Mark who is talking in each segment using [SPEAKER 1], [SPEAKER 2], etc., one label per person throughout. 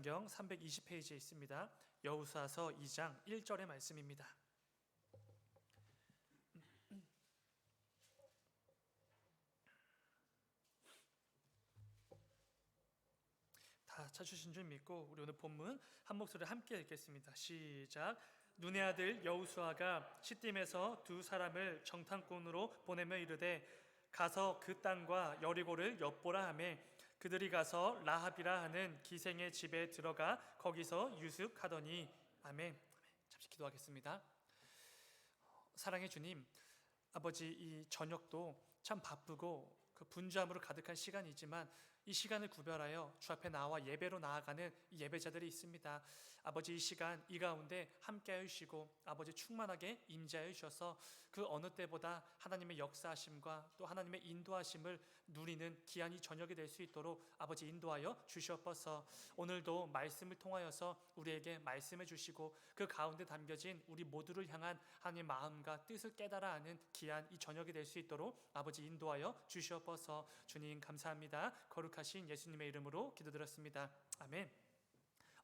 [SPEAKER 1] 성경 320페이지에 있습니다. 여호수아서 2장 1절의 말씀입니다. 다 찾으신 줄 믿고 우리 오늘 본문 한 목소리 함께 읽겠습니다. 시작. 눈의 아들 여호수아가 시딤에서 두 사람을 정탐꾼으로 보내며 이르되 가서 그 땅과 여리고를 엿보라 하며 그들이 가서 라합이라 하는 기생의 집에 들어가 거기서 유숙하더니. 아멘. 잠시 기도하겠습니다. 사랑의 주님, 아버지, 이 저녁도 참 바쁘고 그 분주함으로 가득한 시간이지만 이 시간을 구별하여 주 앞에 나와 예배로 나아가는 이 예배자들이 있습니다. 아버지, 이 시간 이 가운데 함께하여 주시고 아버지 충만하게 임재하여 주셔서 그 어느 때보다 하나님의 역사하심과 또 하나님의 인도하심을 누리는 귀한 이 저녁이 될 수 있도록 아버지 인도하여 주시옵소서. 오늘도 말씀을 통하여서 우리에게 말씀해 주시고 그 가운데 담겨진 우리 모두를 향한 하나님의 마음과 뜻을 깨달아 아는 귀한 이 저녁이 될 수 있도록 아버지 인도하여 주시옵소서. 주님 감사합니다. 거룩하신 예수님의 이름으로 기도드렸습니다. 아멘.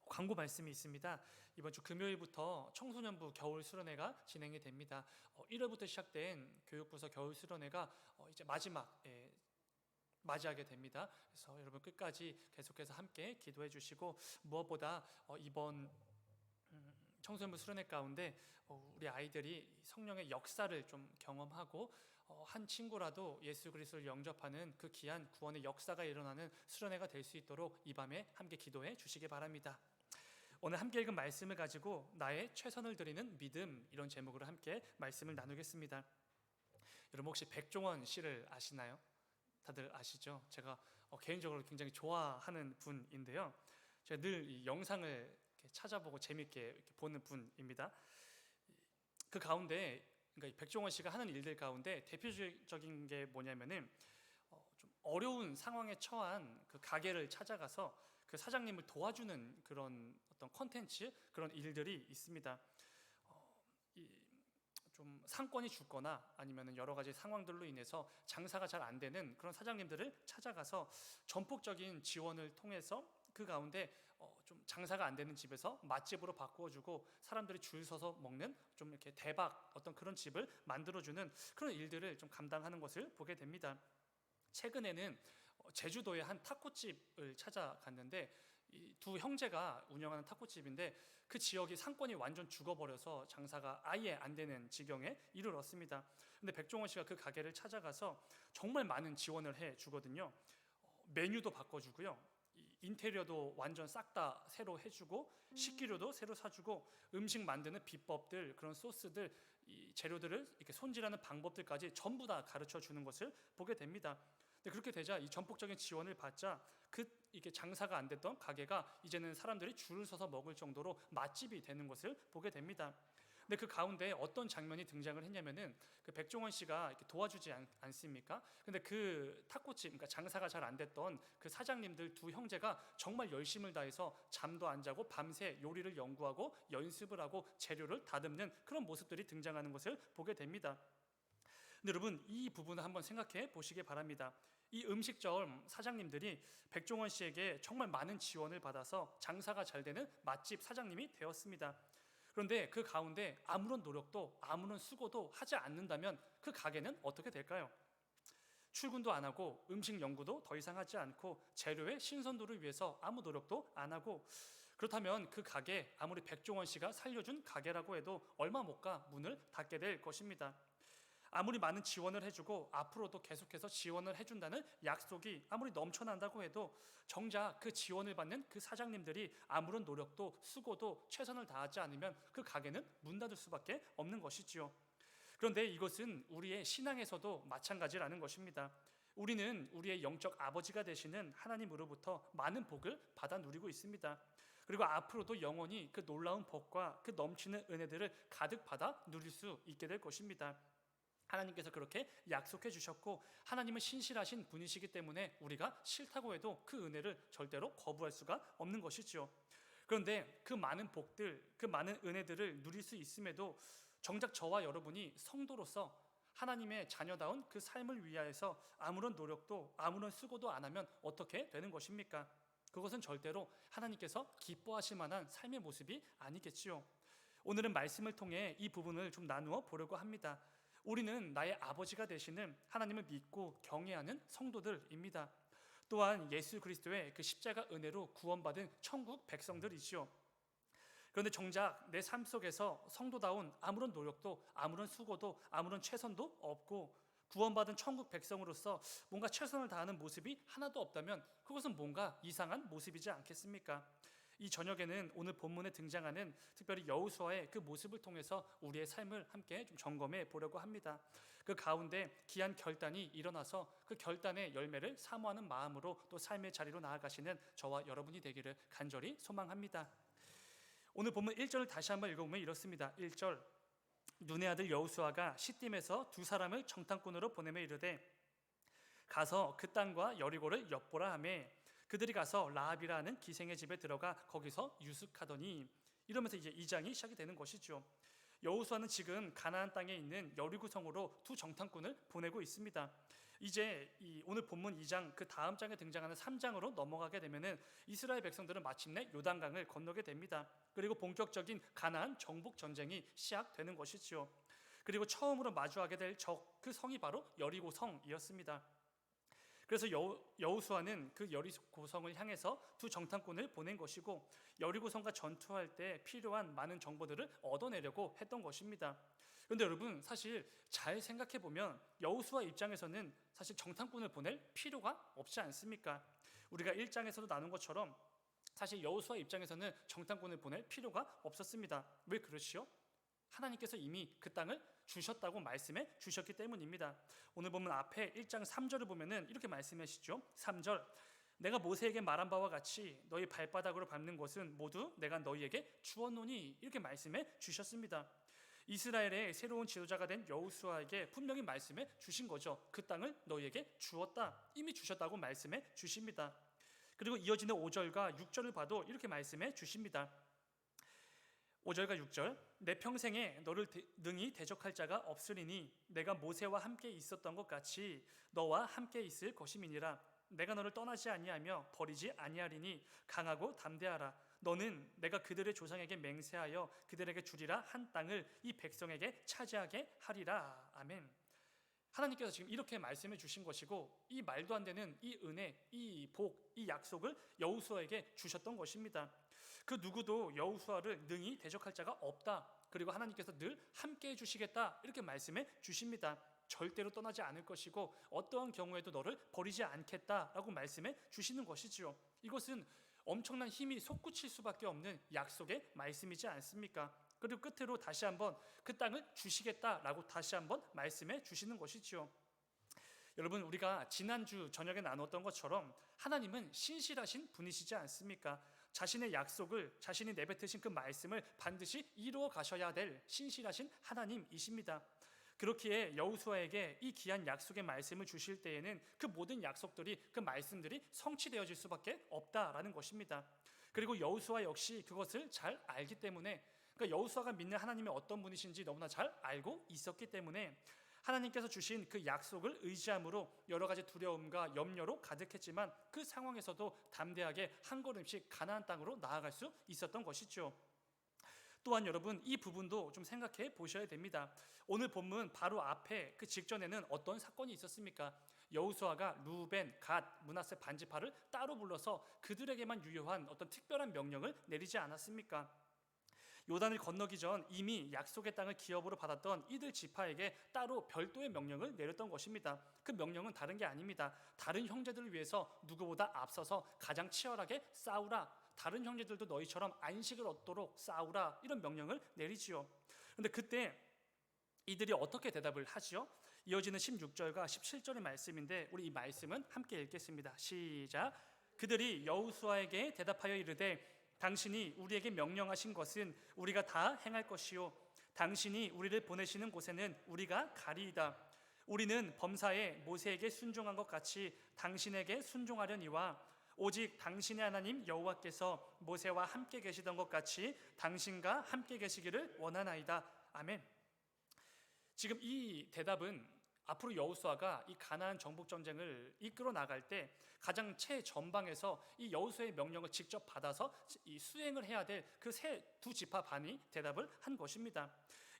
[SPEAKER 1] 광고 말씀이 있습니다. 이번 주 금요일부터 청소년부 겨울 수련회가 진행이 됩니다. 1월부터 시작된 교육부서 겨울 수련회가 이제 마지막에 맞이하게 됩니다. 그래서 여러분 끝까지 계속해서 함께 기도해 주시고 무엇보다 이번 청소년부 수련회 가운데 우리 아이들이 성령의 역사를 좀 경험하고 한 친구라도 예수 그리스도를 영접하는 그 귀한 구원의 역사가 일어나는 수련회가 될 수 있도록 이 밤에 함께 기도해 주시기 바랍니다. 오늘 함께 읽은 말씀을 가지고 나의 최선을 드리는 믿음, 이런 제목으로 함께 말씀을 나누겠습니다. 여러분 혹시 백종원 씨를 아시나요? 다들 아시죠? 제가 개인적으로 굉장히 좋아하는 분인데요. 제가 늘 이 영상을 찾아보고 재밌게 이렇게 보는 분입니다. 그 가운데 그러니까 백종원 씨가 하는 일들 가운데 대표적인 게 뭐냐면은 좀 어려운 상황에 처한 그 가게를 찾아가서 그 사장님을 도와주는 그런 어떤 콘텐츠, 그런 일들이 있습니다. 좀 상권이 죽거나 아니면 여러 가지 상황들로 인해서 장사가 잘 안 되는 그런 사장님들을 찾아가서 전폭적인 지원을 통해서 그 가운데 좀 장사가 안 되는 집에서 맛집으로 바꾸어주고 사람들이 줄 서서 먹는 좀 이렇게 대박 어떤 그런 집을 만들어주는 그런 일들을 좀 감당하는 것을 보게 됩니다. 최근에는 제주도의 한 타코집을 찾아갔는데 이 두 형제가 운영하는 타코집인데 그 지역이 상권이 완전 죽어버려서 장사가 아예 안 되는 지경에 이르렀습니다. 근데 백종원 씨가 그 가게를 찾아가서 정말 많은 지원을 해 주거든요. 메뉴도 바꿔주고요, 인테리어도 완전 싹 다 새로 해주고 식기류도 새로 사주고 음식 만드는 비법들, 그런 소스들, 이 재료들을 이렇게 손질하는 방법들까지 전부 다 가르쳐 주는 것을 보게 됩니다. 근데 그렇게 되자 이 전폭적인 지원을 받자 이게 장사가 안 됐던 가게가 이제는 사람들이 줄을 서서 먹을 정도로 맛집이 되는 것을 보게 됩니다. 근데 그 가운데 어떤 장면이 등장을 했냐면은 그 백종원 씨가 이렇게 도와주지 않습니까? 근데 그 타코집, 그러니까 장사가 잘 안 됐던 그 사장님들 두 형제가 정말 열심을 다해서 잠도 안 자고 밤새 요리를 연구하고 연습을 하고 재료를 다듬는 그런 모습들이 등장하는 것을 보게 됩니다. 근데 여러분 이 부분을 한번 생각해 보시기 바랍니다. 이 음식점 사장님들이 백종원 씨에게 정말 많은 지원을 받아서 장사가 잘 되는 맛집 사장님이 되었습니다. 그런데 그 가운데 아무런 노력도 아무런 수고도 하지 않는다면 그 가게는 어떻게 될까요? 출근도 안 하고 음식 연구도 더 이상 하지 않고 재료의 신선도를 위해서 아무 노력도 안 하고, 그렇다면 그 가게 아무리 백종원 씨가 살려준 가게라고 해도 얼마 못 가 문을 닫게 될 것입니다. 아무리 많은 지원을 해주고 앞으로도 계속해서 지원을 해준다는 약속이 아무리 넘쳐난다고 해도 정작 그 지원을 받는 그 사장님들이 아무런 노력도 수고도 최선을 다하지 않으면 그 가게는 문 닫을 수밖에 없는 것이지요. 그런데 이것은 우리의 신앙에서도 마찬가지라는 것입니다. 우리는 우리의 영적 아버지가 되시는 하나님으로부터 많은 복을 받아 누리고 있습니다. 그리고 앞으로도 영원히 그 놀라운 복과 그 넘치는 은혜들을 가득 받아 누릴 수 있게 될 것입니다. 하나님께서 그렇게 약속해 주셨고 하나님은 신실하신 분이시기 때문에 우리가 싫다고 해도 그 은혜를 절대로 거부할 수가 없는 것이죠. 그런데 그 많은 복들, 그 많은 은혜들을 누릴 수 있음에도 정작 저와 여러분이 성도로서 하나님의 자녀다운 그 삶을 위하여서 아무런 노력도 아무런 수고도 안 하면 어떻게 되는 것입니까? 그것은 절대로 하나님께서 기뻐하실 만한 삶의 모습이 아니겠지요. 오늘은 말씀을 통해 이 부분을 좀 나누어 보려고 합니다. 우리는 나의 아버지가 되시는 하나님을 믿고 경외하는 성도들입니다. 또한 예수 그리스도의 그 십자가 은혜로 구원받은 천국 백성들이지요. 그런데 정작 내 삶 속에서 성도다운 아무런 노력도, 아무런 수고도, 아무런 최선도 없고 구원받은 천국 백성으로서 뭔가 최선을 다하는 모습이 하나도 없다면 그것은 뭔가 이상한 모습이지 않겠습니까? 이 저녁에는 오늘 본문에 등장하는 특별히 여호수아의 그 모습을 통해서 우리의 삶을 함께 좀 점검해 보려고 합니다. 그 가운데 귀한 결단이 일어나서 그 결단의 열매를 사모하는 마음으로 또 삶의 자리로 나아가시는 저와 여러분이 되기를 간절히 소망합니다. 오늘 본문 1절을 다시 한번 읽어보면 이렇습니다. 1절, 눈의 아들 여호수아가 시딤에서 두 사람을 정탐꾼으로 보내며 이르되 가서 그 땅과 여리고를 엿보라 하며 그들이 가서 라합이라 하는 기생의 집에 들어가 거기서 유숙하더니, 이러면서 이제 2장이 시작이 되는 것이죠. 여호수아는 지금 가나안 땅에 있는 여리고 성으로 두 정탐꾼을 보내고 있습니다. 이제 오늘 본문 2장 그 다음 장에 등장하는 3장으로 넘어가게 되면은 이스라엘 백성들은 마침내 요단강을 건너게 됩니다. 그리고 본격적인 가나안 정복 전쟁이 시작되는 것이죠. 그리고 처음으로 마주하게 될 그 성이 바로 여리고 성이었습니다. 그래서 여호수아는 그 여리고 성을 향해서 두 정탐꾼을 보낸 것이고 여리고 성과 전투할 때 필요한 많은 정보들을 얻어내려고 했던 것입니다. 그런데 여러분, 사실 잘 생각해 보면 여호수아 입장에서는 사실 정탐꾼을 보낼 필요가 없지 않습니까? 우리가 1장에서도 나눈 것처럼 사실 여호수아 입장에서는 정탐꾼을 보낼 필요가 없었습니다. 왜 그러시오? 하나님께서 이미 그 땅을 주셨다고 말씀해 주셨기 때문입니다. 오늘 보면 앞에 1장 3절을 보면은 이렇게 말씀하시죠. 3절, 내가 모세에게 말한 바와 같이 너희 발바닥으로 밟는 곳은 모두 내가 너희에게 주었노니, 이렇게 말씀해 주셨습니다. 이스라엘의 새로운 지도자가 된 여호수아에게 분명히 말씀해 주신 거죠. 그 땅을 너희에게 주었다, 이미 주셨다고 말씀해 주십니다. 그리고 이어지는 5절과 6절을 봐도 이렇게 말씀해 주십니다. 5절과 6절, 내 평생에 너를 능히 대적할 자가 없으리니 내가 모세와 함께 있었던 것 같이 너와 함께 있을 것임이니라. 내가 너를 떠나지 아니하며 버리지 아니하리니 강하고 담대하라. 너는 내가 그들의 조상에게 맹세하여 그들에게 주리라 한 땅을 이 백성에게 차지하게 하리라. 아멘. 하나님께서 지금 이렇게 말씀해 주신 것이고, 이 말도 안 되는 이 은혜, 이 복, 이 약속을 여호수아에게 주셨던 것입니다. 그 누구도 여호수아를 능히 대적할 자가 없다, 그리고 하나님께서 늘 함께 해주시겠다, 이렇게 말씀해 주십니다. 절대로 떠나지 않을 것이고 어떠한 경우에도 너를 버리지 않겠다라고 말씀해 주시는 것이지요. 이것은 엄청난 힘이 솟구칠 수밖에 없는 약속의 말씀이지 않습니까? 그리고 끝으로 다시 한번 그 땅을 주시겠다라고 다시 한번 말씀해 주시는 것이지요. 여러분, 우리가 지난주 저녁에 나눴던 것처럼 하나님은 신실하신 분이시지 않습니까? 자신의 약속을, 자신이 내뱉으신 그 말씀을 반드시 이루어 가셔야 될 신실하신 하나님이십니다. 그렇기에 여호수아에게 이 귀한 약속의 말씀을 주실 때에는 그 모든 약속들이, 그 말씀들이 성취되어질 수밖에 없다라는 것입니다. 그리고 여호수아 역시 그것을 잘 알기 때문에, 그러니까 여호수아가 믿는 하나님이 어떤 분이신지 너무나 잘 알고 있었기 때문에 하나님께서 주신 그 약속을 의지함으로 여러 가지 두려움과 염려로 가득했지만 그 상황에서도 담대하게 한 걸음씩 가나안 땅으로 나아갈 수 있었던 것이죠. 또한 여러분, 이 부분도 좀 생각해 보셔야 됩니다. 오늘 본문 바로 앞에 그 직전에는 어떤 사건이 있었습니까? 여호수아가 루벤, 갓, 므낫세 반지파를 따로 불러서 그들에게만 유효한 어떤 특별한 명령을 내리지 않았습니까? 요단을 건너기 전 이미 약속의 땅을 기업으로 받았던 이들 지파에게 따로 별도의 명령을 내렸던 것입니다. 그 명령은 다른 게 아닙니다. 다른 형제들을 위해서 누구보다 앞서서 가장 치열하게 싸우라, 다른 형제들도 너희처럼 안식을 얻도록 싸우라, 이런 명령을 내리지요. 그런데 그때 이들이 어떻게 대답을 하지요? 이어지는 16절과 17절의 말씀인데 우리 이 말씀은 함께 읽겠습니다. 시작. 그들이 여호수아에게 대답하여 이르되 당신이 우리에게 명령하신 것은 우리가 다 행할 것이요 당신이 우리를 보내시는 곳에는 우리가 가리이다. 우리는 범사에 모세에게 순종한 것 같이 당신에게 순종하려니와 오직 당신의 하나님 여호와께서 모세와 함께 계시던 것 같이 당신과 함께 계시기를 원하나이다. 아멘. 지금 이 대답은 앞으로 여호수아가 이 가나안 정복 전쟁을 이끌어 나갈 때 가장 최전방에서 이 여호수아의 명령을 직접 받아서 이 수행을 해야 될 그 세 두 지파 반이 대답을 한 것입니다.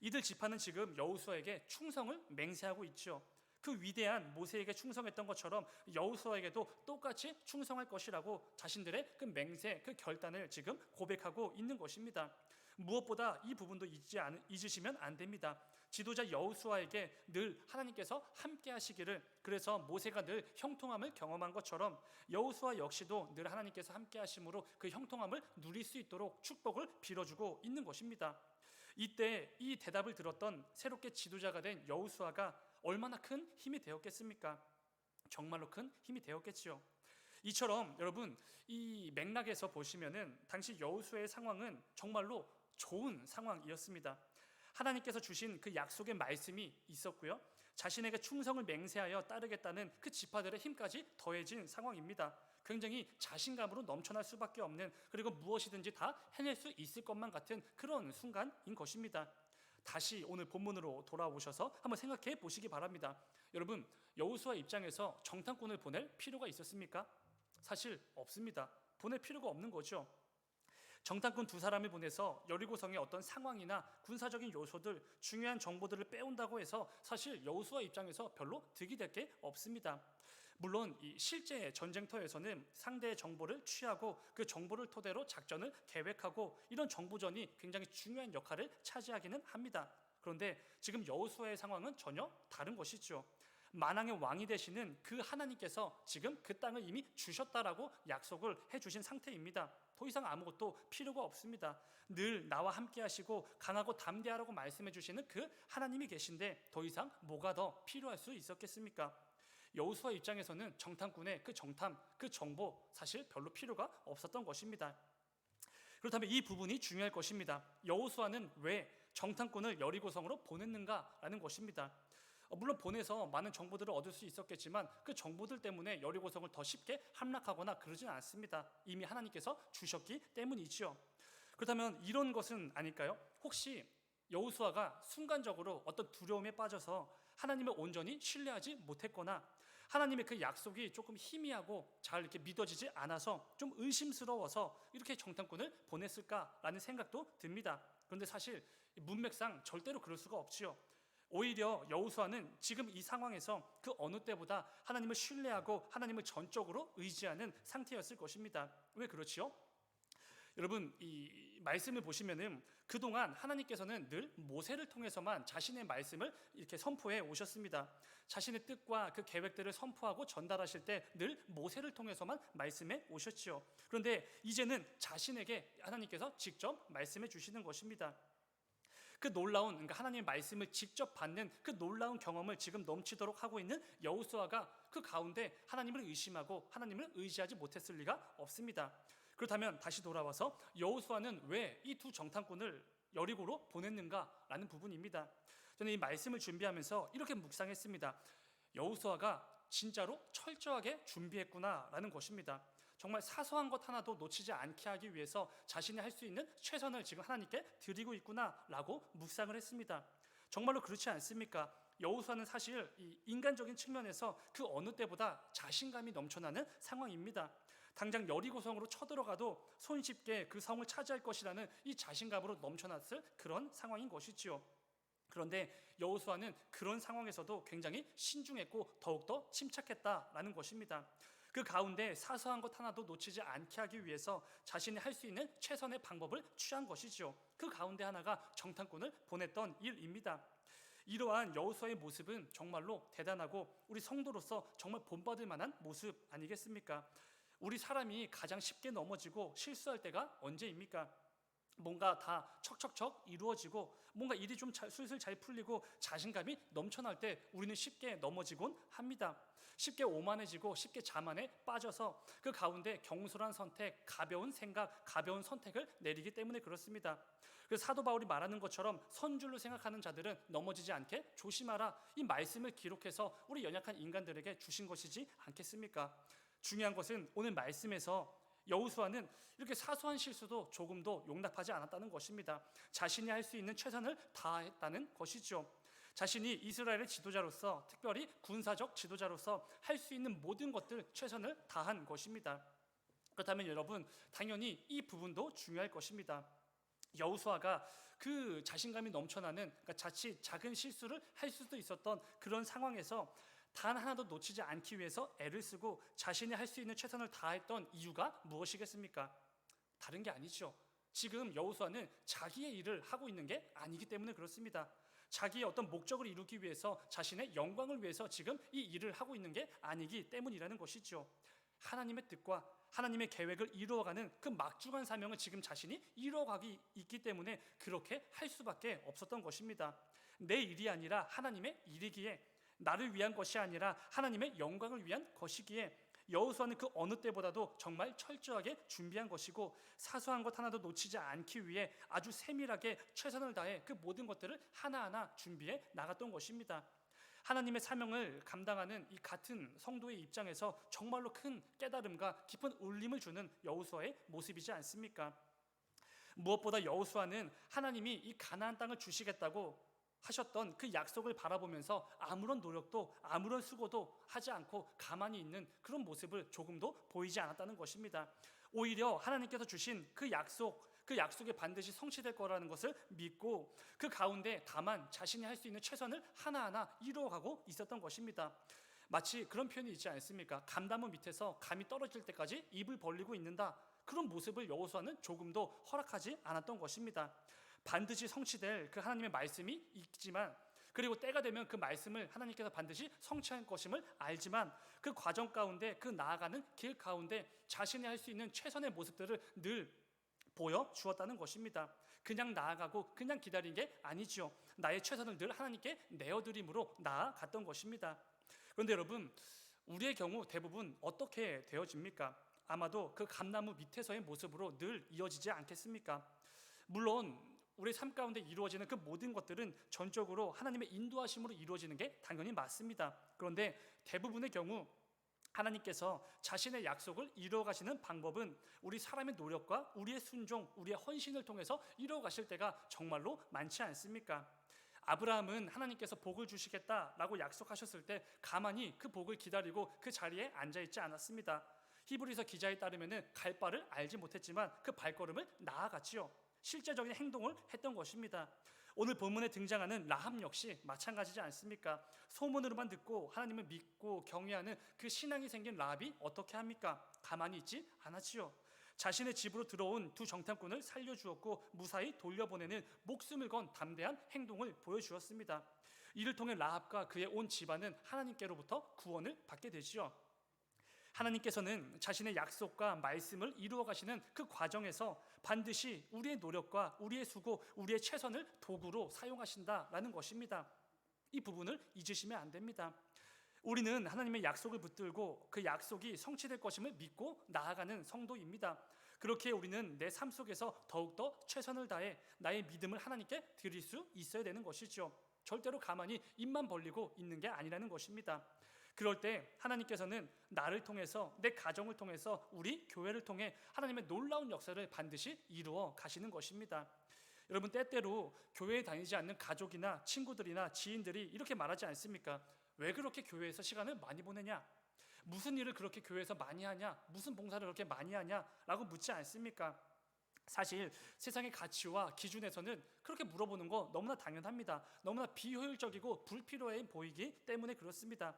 [SPEAKER 1] 이들 지파는 지금 여호수아에게 충성을 맹세하고 있죠. 그 위대한 모세에게 충성했던 것처럼 여호수아에게도 똑같이 충성할 것이라고 자신들의 그 맹세, 그 결단을 지금 고백하고 있는 것입니다. 무엇보다 이 부분도 잊으시면 안 됩니다. 지도자 여호수아에게 늘 하나님께서 함께 하시기를, 그래서 모세가 늘 형통함을 경험한 것처럼 여호수아 역시도 늘 하나님께서 함께 하심으로 그 형통함을 누릴 수 있도록 축복을 빌어주고 있는 것입니다. 이때 이 대답을 들었던 새롭게 지도자가 된 여호수아가 얼마나 큰 힘이 되었겠습니까? 정말로 큰 힘이 되었겠지요. 이처럼 여러분, 이 맥락에서 보시면은 당시 여호수아의 상황은 정말로 좋은 상황이었습니다. 하나님께서 주신 그 약속의 말씀이 있었고요, 자신에게 충성을 맹세하여 따르겠다는 그 지파들의 힘까지 더해진 상황입니다. 굉장히 자신감으로 넘쳐날 수밖에 없는, 그리고 무엇이든지 다 해낼 수 있을 것만 같은 그런 순간인 것입니다. 다시 오늘 본문으로 돌아오셔서 한번 생각해 보시기 바랍니다. 여러분, 여호수아 입장에서 정탐꾼을 보낼 필요가 있었습니까? 사실 없습니다. 보낼 필요가 없는 거죠. 정탐꾼 두 사람을 보내서 여리고성의 어떤 상황이나 군사적인 요소들, 중요한 정보들을 빼온다고 해서 사실 여호수아 입장에서 별로 득이 될 게 없습니다. 물론 이 실제 전쟁터에서는 상대의 정보를 취하고 그 정보를 토대로 작전을 계획하고 이런 정보전이 굉장히 중요한 역할을 차지하기는 합니다. 그런데 지금 여호수아의 상황은 전혀 다른 것이죠. 만왕의 왕이 되시는 그 하나님께서 지금 그 땅을 이미 주셨다라고 약속을 해주신 상태입니다. 더 이상 아무것도 필요가 없습니다. 늘 나와 함께 하시고 강하고 담대하라고 말씀해 주시는 그 하나님이 계신데 더 이상 뭐가 더 필요할 수 있었겠습니까? 여호수아 입장에서는 정탐꾼의 그 정탐, 그 정보 사실 별로 필요가 없었던 것입니다. 그렇다면 이 부분이 중요할 것입니다. 여호수아는 왜 정탐꾼을 여리고성으로 보냈는가라는 것입니다. 물론 보내서 많은 정보들을 얻을 수 있었겠지만 그 정보들 때문에 여리고성을 더 쉽게 함락하거나 그러진 않습니다. 이미 하나님께서 주셨기 때문이지요. 그렇다면 이런 것은 아닐까요? 혹시 여호수아가 순간적으로 어떤 두려움에 빠져서 하나님을 온전히 신뢰하지 못했거나 하나님의 그 약속이 조금 희미하고 잘 이렇게 믿어지지 않아서 좀 의심스러워서 이렇게 정탐꾼을 보냈을까라는 생각도 듭니다. 그런데 사실 문맥상 절대로 그럴 수가 없지요. 오히려 여호수아는 지금 이 상황에서 그 어느 때보다 하나님을 신뢰하고 하나님을 전적으로 의지하는 상태였을 것입니다. 왜 그렇지요? 여러분, 이 말씀을 보시면은 그동안 하나님께서는 늘 모세를 통해서만 자신의 말씀을 이렇게 선포해 오셨습니다. 자신의 뜻과 그 계획들을 선포하고 전달하실 때 늘 모세를 통해서만 말씀해 오셨지요. 그런데 이제는 자신에게 하나님께서 직접 말씀해 주시는 것입니다. 그 놀라운, 그러니까 하나님의 말씀을 직접 받는 그 놀라운 경험을 지금 넘치도록 하고 있는 여호수아가 그 가운데 하나님을 의심하고 하나님을 의지하지 못했을 리가 없습니다. 그렇다면 다시 돌아와서 여호수아는 왜 이 두 정탐꾼을 여리고로 보냈는가라는 부분입니다. 저는 이 말씀을 준비하면서 이렇게 묵상했습니다. 여호수아가 진짜로 철저하게 준비했구나라는 것입니다. 정말 사소한 것 하나도 놓치지 않게 하기 위해서 자신이 할 수 있는 최선을 지금 하나님께 드리고 있구나라고 묵상을 했습니다. 정말로 그렇지 않습니까? 여호수아는 사실 이 인간적인 측면에서 그 어느 때보다 자신감이 넘쳐나는 상황입니다. 당장 여리고성으로 쳐들어가도 손쉽게 그 성을 차지할 것이라는 이 자신감으로 넘쳐났을 그런 상황인 것이지요. 그런데 여호수아는 그런 상황에서도 굉장히 신중했고 더욱더 침착했다라는 것입니다. 그 가운데 사소한 것 하나도 놓치지 않게 하기 위해서 자신이 할 수 있는 최선의 방법을 취한 것이죠. 그 가운데 하나가 정탐꾼을 보냈던 일입니다. 이러한 여호수아의 모습은 정말로 대단하고 우리 성도로서 정말 본받을 만한 모습 아니겠습니까? 우리 사람이 가장 쉽게 넘어지고 실수할 때가 언제입니까? 뭔가 다 척척척 이루어지고 뭔가 일이 좀 술술 잘 풀리고 자신감이 넘쳐날 때 우리는 쉽게 넘어지곤 합니다. 쉽게 오만해지고 쉽게 자만에 빠져서 그 가운데 경솔한 선택, 가벼운 생각, 가벼운 선택을 내리기 때문에 그렇습니다. 그래서 사도 바울이 말하는 것처럼 선줄로 생각하는 자들은 넘어지지 않게 조심하라, 이 말씀을 기록해서 우리 연약한 인간들에게 주신 것이지 않겠습니까? 중요한 것은 오늘 말씀에서 여호수아는 이렇게 사소한 실수도 조금도 용납하지 않았다는 것입니다. 자신이 할 수 있는 최선을 다했다는 것이죠. 자신이 이스라엘의 지도자로서, 특별히 군사적 지도자로서 할 수 있는 모든 것들 최선을 다한 것입니다. 그렇다면 여러분, 당연히 이 부분도 중요할 것입니다. 여호수아가 그 자신감이 넘쳐나는, 그러니까 자칫 작은 실수를 할 수도 있었던 그런 상황에서 단 하나도 놓치지 않기 위해서 애를 쓰고 자신이 할 수 있는 최선을 다했던 이유가 무엇이겠습니까? 다른 게 아니죠. 지금 여호수아는 자기의 일을 하고 있는 게 아니기 때문에 그렇습니다. 자기의 어떤 목적을 이루기 위해서, 자신의 영광을 위해서 지금 이 일을 하고 있는 게 아니기 때문이라는 것이죠. 하나님의 뜻과 하나님의 계획을 이루어가는 그 막중한 사명을 지금 자신이 이루어가기 있기 때문에 그렇게 할 수밖에 없었던 것입니다. 내 일이 아니라 하나님의 일이기에, 나를 위한 것이 아니라 하나님의 영광을 위한 것이기에 여호수아는 그 어느 때보다도 정말 철저하게 준비한 것이고, 사소한 것 하나도 놓치지 않기 위해 아주 세밀하게 최선을 다해 그 모든 것들을 하나하나 준비해 나갔던 것입니다. 하나님의 사명을 감당하는 이 같은 성도의 입장에서 정말로 큰 깨달음과 깊은 울림을 주는 여호수아의 모습이지 않습니까? 무엇보다 여호수아는 하나님이 이 가나안 땅을 주시겠다고 하셨던 그 약속을 바라보면서 아무런 노력도 아무런 수고도 하지 않고 가만히 있는 그런 모습을 조금도 보이지 않았다는 것입니다. 오히려 하나님께서 주신 그 약속이 반드시 성취될 거라는 것을 믿고 그 가운데 다만 자신이 할 수 있는 최선을 하나하나 이루어가고 있었던 것입니다. 마치 그런 표현이 있지 않습니까? 감나무 밑에서 감이 떨어질 때까지 입을 벌리고 있는다. 그런 모습을 여호수아는 조금도 허락하지 않았던 것입니다. 반드시 성취될 그 하나님의 말씀이 있지만, 그리고 때가 되면 그 말씀을 하나님께서 반드시 성취할 것임을 알지만, 그 과정 가운데, 그 나아가는 길 가운데 자신이 할 수 있는 최선의 모습들을 늘 보여주었다는 것입니다. 그냥 나아가고 그냥 기다린 게 아니죠. 나의 최선을 늘 하나님께 내어드림으로 나아갔던 것입니다. 그런데 여러분, 우리의 경우 대부분 어떻게 되어집니까? 아마도 그 감나무 밑에서의 모습으로 늘 이어지지 않겠습니까? 물론 우리 삶 가운데 이루어지는 그 모든 것들은 전적으로 하나님의 인도하심으로 이루어지는 게 당연히 맞습니다. 그런데 대부분의 경우 하나님께서 자신의 약속을 이루어가시는 방법은 우리 사람의 노력과 우리의 순종, 우리의 헌신을 통해서 이루어가실 때가 정말로 많지 않습니까? 아브라함은 하나님께서 복을 주시겠다라고 약속하셨을 때 가만히 그 복을 기다리고 그 자리에 앉아있지 않았습니다. 히브리서 기자에 따르면 갈 바를 알지 못했지만 그 발걸음을 나아갔지요. 실제적인 행동을 했던 것입니다. 오늘 본문에 등장하는 라합 역시 마찬가지지 않습니까? 소문으로만 듣고 하나님을 믿고 경외하는 그 신앙이 생긴 라합이 어떻게 합니까? 가만히 있지 않았지요. 자신의 집으로 들어온 두 정탐꾼을 살려주었고 무사히 돌려보내는 목숨을 건 담대한 행동을 보여주었습니다. 이를 통해 라합과 그의 온 집안은 하나님께로부터 구원을 받게 되지요. 하나님께서는 자신의 약속과 말씀을 이루어 가시는 그 과정에서 반드시 우리의 노력과 우리의 수고, 우리의 최선을 도구로 사용하신다라는 것입니다. 이 부분을 잊으시면 안 됩니다. 우리는 하나님의 약속을 붙들고 그 약속이 성취될 것임을 믿고 나아가는 성도입니다. 그렇게 우리는 내 삶 속에서 더욱더 최선을 다해 나의 믿음을 하나님께 드릴 수 있어야 되는 것이죠. 절대로 가만히 입만 벌리고 있는 게 아니라는 것입니다. 그럴 때 하나님께서는 나를 통해서, 내 가정을 통해서, 우리 교회를 통해 하나님의 놀라운 역사를 반드시 이루어 가시는 것입니다. 여러분, 때때로 교회에 다니지 않는 가족이나 친구들이나 지인들이 이렇게 말하지 않습니까? 왜 그렇게 교회에서 시간을 많이 보내냐? 무슨 일을 그렇게 교회에서 많이 하냐? 무슨 봉사를 그렇게 많이 하냐? 라고 묻지 않습니까? 사실 세상의 가치와 기준에서는 그렇게 물어보는 거 너무나 당연합니다. 너무나 비효율적이고 불필요해 보이기 때문에 그렇습니다.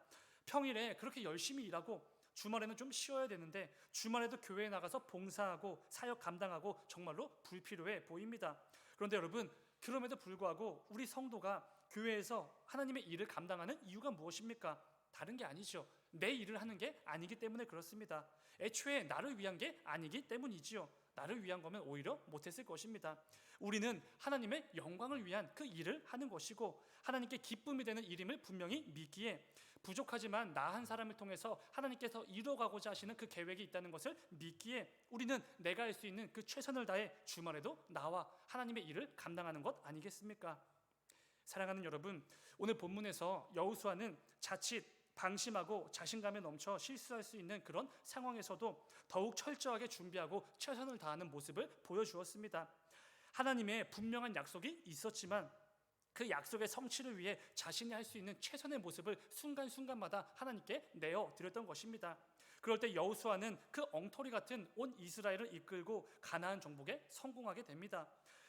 [SPEAKER 1] 평일에 그렇게 열심히 일하고 주말에는 좀 쉬어야 되는데 주말에도 교회에 나가서 봉사하고 사역 감당하고 정말로 불필요해 보입니다. 그런데 여러분, 그럼에도 불구하고 우리 성도가 교회에서 하나님의 일을 감당하는 이유가 무엇입니까? 다른 게 아니죠. 내 일을 하는 게 아니기 때문에 그렇습니다. 애초에 나를 위한 게 아니기 때문이지요. 나를 위한 거면 오히려 못했을 것입니다. 우리는 하나님의 영광을 위한 그 일을 하는 것이고 하나님께 기쁨이 되는 일임을 분명히 믿기에, 부족하지만 나 한 사람을 통해서 하나님께서 이루어가고자 하시는 그 계획이 있다는 것을 믿기에 우리는 내가 할 수 있는 그 최선을 다해 주말에도 나와 하나님의 일을 감당하는 것 아니겠습니까? 사랑하는 여러분, 오늘 본문에서 여호수아는 자칫 방심하고 자신감에 넘쳐 실수할 수 있는 그런 상황에서도 더욱 철저하게 준비하고 최선을 다하는 모습을 보여주었습니다. 하나님의 분명한 약속이 있었지만 그 약속의 성취를 위해 자신이 할 수 있는 최선의 모습을 순간순간마다 하나님께 내어 드렸던 것입니다. 그럴 때 여호수아는 그 엉터리 같은 온 이스라엘을 이끌고 가나안 정복에 성공하게 됩니다.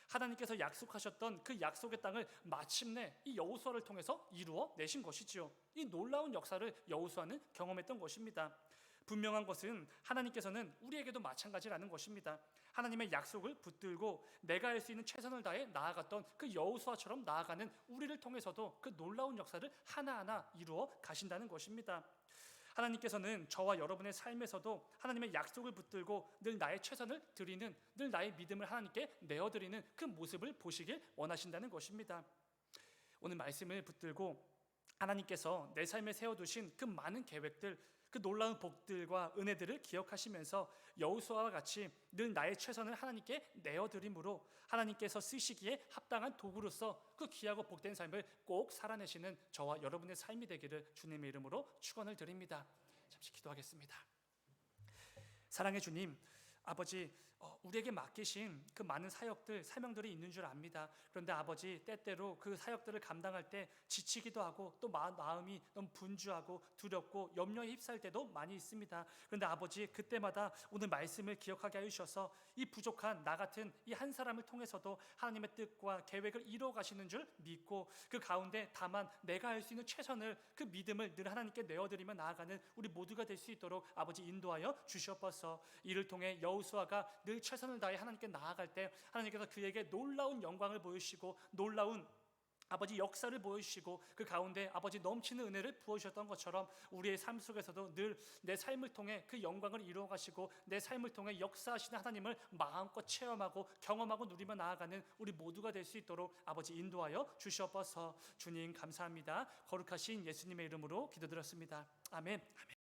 [SPEAKER 1] 하나님께서 약속하셨던 그 약속의 땅을 마침내 이 여호수아를 통해서 이루어 내신 것이지요. 이 놀라운 역사를 여호수아는 경험했던 것입니다. 분명한 것은 하나님께서는 우리에게도 마찬가지라는 것입니다. 하나님의 약속을 붙들고 내가 할 수 있는 최선을 다해 나아갔던 그 여호수아처럼 나아가는 우리를 통해서도 그 놀라운 역사를 하나하나 이루어 가신다는 것입니다. 하나님께서는 저와 여러분의 삶에서도 하나님의 약속을 붙들고 늘 나의 최선을 드리는, 늘 나의 믿음을 하나님께 내어드리는 그 모습을 보시길 원하신다는 것입니다. 오늘 말씀을 붙들고 하나님께서 내 삶에 세워두신 그 많은 계획들, 그 놀라운 복들과 은혜들을 기억하시면서 여호수아와 같이 늘 나의 최선을 하나님께 내어드림으로 하나님께서 쓰시기에 합당한 도구로서 그 귀하고 복된 삶을 꼭 살아내시는 저와 여러분의 삶이 되기를 주님의 이름으로 축원을 드립니다. 잠시 기도하겠습니다. 사랑의 주님, 아버지, 우리에게 맡기신 그 많은 사역들, 사명들이 있는 줄 압니다. 그런데 아버지, 때때로 그 사역들을 감당할 때 지치기도 하고 또 마음이 너무 분주하고 두렵고 염려에 휩싸일 때도 많이 있습니다. 그런데 아버지, 그때마다 오늘 말씀을 기억하게 해주셔서 이 부족한 나 같은 이 한 사람을 통해서도 하나님의 뜻과 계획을 이루어 가시는 줄 믿고 그 가운데 다만 내가 할 수 있는 최선을, 그 믿음을 늘 하나님께 내어드리며 나아가는 우리 모두가 될 수 있도록 아버지 인도하여 주시옵소서. 이를 통해 여호수아가 늘 최선을 다해 하나님께 나아갈 때 하나님께서 그에게 놀라운 영광을 보여주시고 놀라운 아버지 역사를 보여주시고 그 가운데 아버지 넘치는 은혜를 부어주셨던 것처럼 우리의 삶 속에서도 늘 내 삶을 통해 그 영광을 이루어 가시고 내 삶을 통해 역사하시는 하나님을 마음껏 체험하고 경험하고 누리며 나아가는 우리 모두가 될 수 있도록 아버지 인도하여 주시옵소서. 주님 감사합니다. 거룩하신 예수님의 이름으로 기도드렸습니다. 아멘.